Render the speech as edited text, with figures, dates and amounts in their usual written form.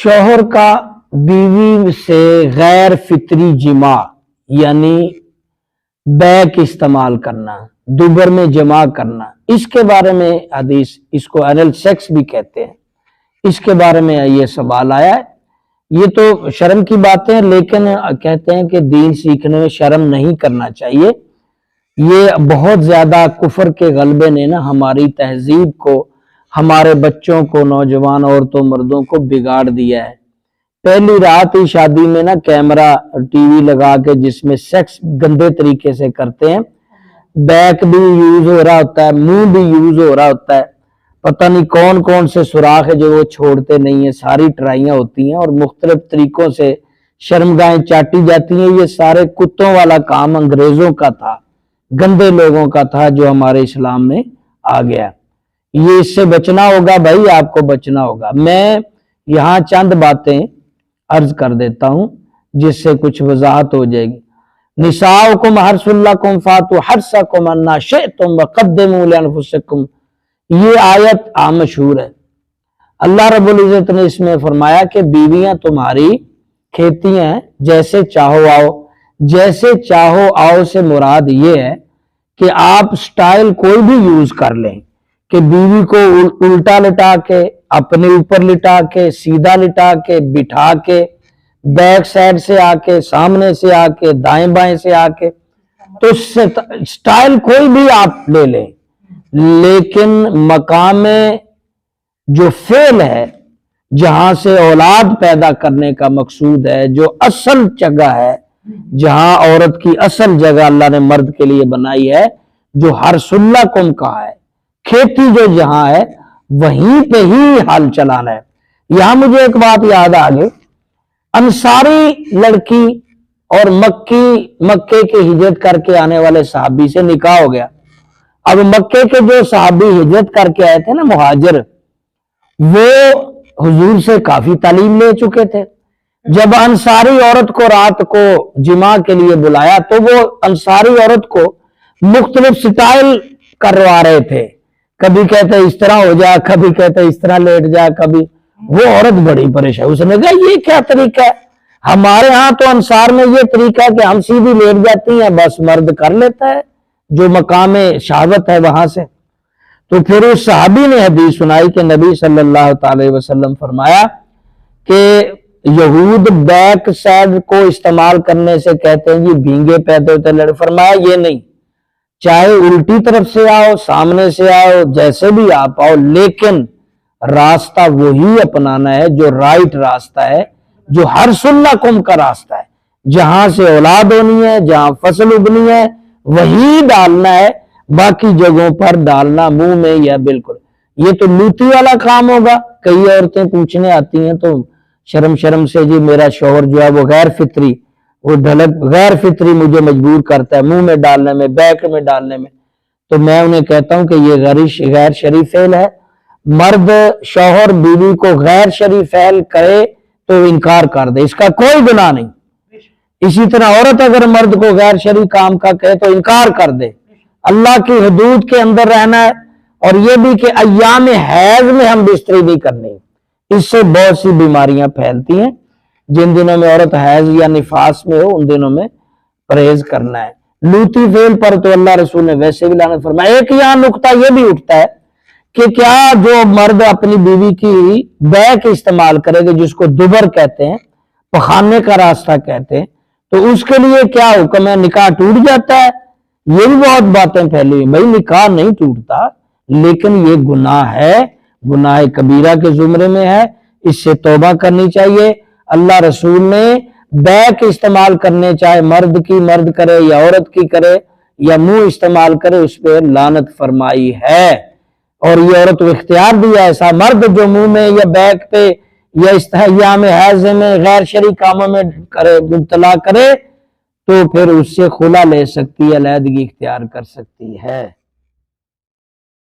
شوہر کا بیوی سے غیر فطری جماع یعنی بیک استعمال کرنا، دوبر میں جماع کرنا، اس کے بارے میں حدیث، اس کو اینل سیکس بھی کہتے ہیں، اس کے بارے میں یہ سوال آیا ہے۔ یہ تو شرم کی باتیں، لیکن کہتے ہیں کہ دین سیکھنے میں شرم نہیں کرنا چاہیے۔ یہ بہت زیادہ کفر کے غلبے نے نا ہماری تہذیب کو، ہمارے بچوں کو، نوجوان عورتوں مردوں کو بگاڑ دیا ہے۔ پہلی رات ہی شادی میں نا کیمرہ ٹی وی لگا کے جس میں سیکس گندے طریقے سے کرتے ہیں، بیک بھی یوز ہو رہا ہوتا ہے، منہ بھی یوز ہو رہا ہوتا ہے، پتہ نہیں کون کون سے سوراخ ہے جو وہ چھوڑتے نہیں ہیں، ساری ٹرائیاں ہوتی ہیں اور مختلف طریقوں سے شرمگاہیں چاٹی جاتی ہیں۔ یہ سارے کتوں والا کام انگریزوں کا تھا، گندے لوگوں کا تھا جو ہمارے اسلام میں آ گیا۔ یہ اس سے بچنا ہوگا بھائی، آپ کو بچنا ہوگا۔ میں یہاں چند باتیں عرض کر دیتا ہوں جس سے کچھ وضاحت ہو جائے گی۔ نساؤکم حرث لکم فاتوا حرثکم انا شئتم وقدموا لانفسکم، یہ آیت عام مشہور ہے۔ اللہ رب العزت نے اس میں فرمایا کہ بیویاں تمہاری کھیتی ہیں، جیسے چاہو آؤ۔ جیسے چاہو آؤ سے مراد یہ ہے کہ آپ سٹائل کوئی بھی یوز کر لیں، کہ بیوی کو الٹا لٹا کے، اپنے اوپر لٹا کے، سیدھا لٹا کے، بٹھا کے، بیک سائڈ سے آ کے، سامنے سے آ کے، دائیں بائیں سے آ کے، تو سٹائل کوئی بھی آپ لے لیں، لیکن مقام جو فعل ہے، جہاں سے اولاد پیدا کرنے کا مقصود ہے، جو اصل جگہ ہے، جہاں عورت کی اصل جگہ اللہ نے مرد کے لیے بنائی ہے، جو حرث لکم کہا ہے، کھیتی جو جہاں ہے وہیں پہ ہی حل چلانا ہے۔ یہاں مجھے ایک بات یاد آ گئی، انصاری لڑکی اور مکے کے ہجرت کر کے آنے والے صحابی سے نکاح ہو گیا۔ اب مکے کے جو صحابی ہجرت کر کے آئے تھے نا، مہاجر، وہ حضور سے کافی تعلیم لے چکے تھے۔ جب انصاری عورت کو رات کو جماع کے لیے بلایا تو وہ انصاری عورت کو مختلف سٹائل کروا رہے تھے، کبھی کہتے اس طرح ہو جا، کبھی کہتے اس طرح لیٹ جا، کبھی۔ وہ عورت بڑی پریشان، اس نے کہا یہ کیا طریقہ ہے؟ ہمارے ہاں تو انصار میں یہ طریقہ ہے کہ ہم سیدھی لیٹ جاتی ہیں، بس مرد کر لیتا ہے جو مقام شہوت ہے وہاں سے۔ تو پھر اس صحابی نے حدیث سنائی کہ نبی صلی اللہ تعالی وسلم فرمایا کہ یہود بیک سائڈ کو استعمال کرنے سے کہتے ہیں یہ بھینگے پیدا ہوتے لڑ۔ فرمایا یہ نہیں، چاہے الٹی طرف سے آؤ، سامنے سے آؤ، جیسے بھی آپ آؤ، لیکن راستہ وہی اپنانا ہے جو رائٹ راستہ ہے، جو حرث لکم کا راستہ ہے، جہاں سے اولاد ہونی ہے، جہاں فصل اگنی ہے وہی ڈالنا ہے، باقی جگہوں پر ڈالنا منہ میں یا بالکل۔ یہ تو لوٹی والا کام ہوگا۔ کئی عورتیں پوچھنے آتی ہیں تو شرم سے، جی میرا شوہر جو ہے وہ غیر فطری، وہ غیر فطری مجھے مجبور کرتا ہے منہ میں ڈالنے میں، بیک میں ڈالنے میں۔ تو میں انہیں کہتا ہوں کہ یہ غیر شرعی فعل ہے۔ مرد شوہر بیوی کو غیر شرعی فعل کرے تو انکار کر دے، اس کا کوئی گناہ نہیں۔ اسی طرح عورت اگر مرد کو غیر شرعی کام کا کہے تو انکار کر دے۔ اللہ کی حدود کے اندر رہنا ہے، اور یہ بھی کہ ایام حیض میں ہم بستری نہیں کرنی، اس سے بہت سی بیماریاں پھیلتی ہیں۔ جن دنوں میں عورت حیض یا نفاس میں ہو ان دنوں میں پرہیز کرنا ہے۔ لوتی فعل پر تو اللہ رسول نے ویسے بھی لعنت فرمایا۔ ایک یہاں نقطہ یہ بھی اٹھتا ہے کہ کیا جو مرد اپنی بیوی کی بیک استعمال کرے گا، جس کو دوبر کہتے ہیں، پخانے کا راستہ کہتے ہیں، تو اس کے لیے کیا حکم ہے؟ نکاح ٹوٹ جاتا ہے؟ یہ بھی بہت باتیں پھیلی ہوئی۔ بھائی نکاح نہیں ٹوٹتا، لیکن یہ گناہ ہے، گناہ کبیرہ کے زمرے میں ہے، اس سے توبہ کرنی چاہیے۔ اللہ رسول نے بیک استعمال کرنے، چاہے مرد کی مرد کرے یا عورت کی کرے یا منہ استعمال کرے، اس پہ لعنت فرمائی ہے۔ اور یہ عورت کو اختیار دیا ایسا مرد جو منہ میں یا بیک پہ یا ایام حیض میں غیر شرعی کاموں میں مبتلا کرے تو پھر اس سے خلا لے سکتی ہے، علیحدگی اختیار کر سکتی ہے۔